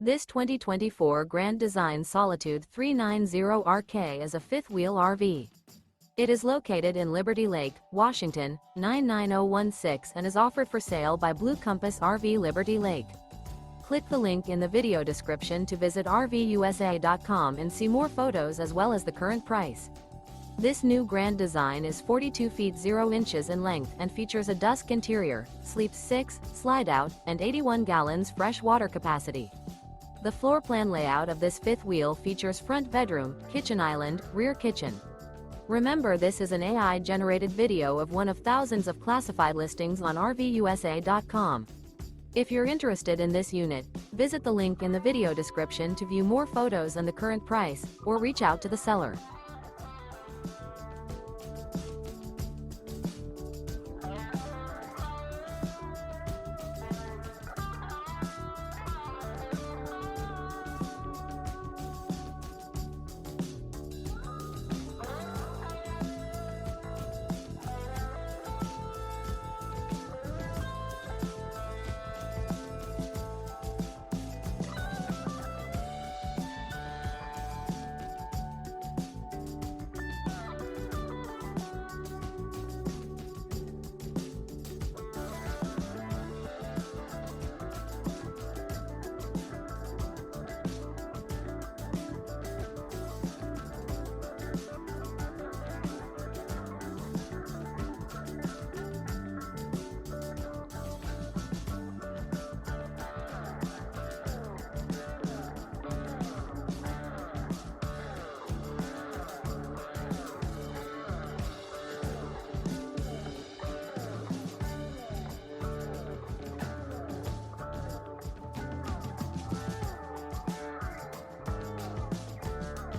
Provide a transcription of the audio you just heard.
This 2024 Grand Design Solitude 390RK is a fifth-wheel RV. It is located in Liberty Lake, Washington, 99016 and is offered for sale by Blue Compass RV Liberty Lake. Click the link in the video description to visit RVUSA.com and see more photos as well as the current price. This new Grand Design is 42 feet 0 inches in length and features a DUSK interior, sleeps 6, slide-out, and 81 gallons fresh water capacity. The floor plan layout of this fifth wheel features front bedroom, kitchen island, rear kitchen. Remember, this is an AI-generated video of one of thousands of classified listings on RVUSA.com. If you're interested in this unit, visit the link in the video description to view more photos and the current price, or reach out to the seller.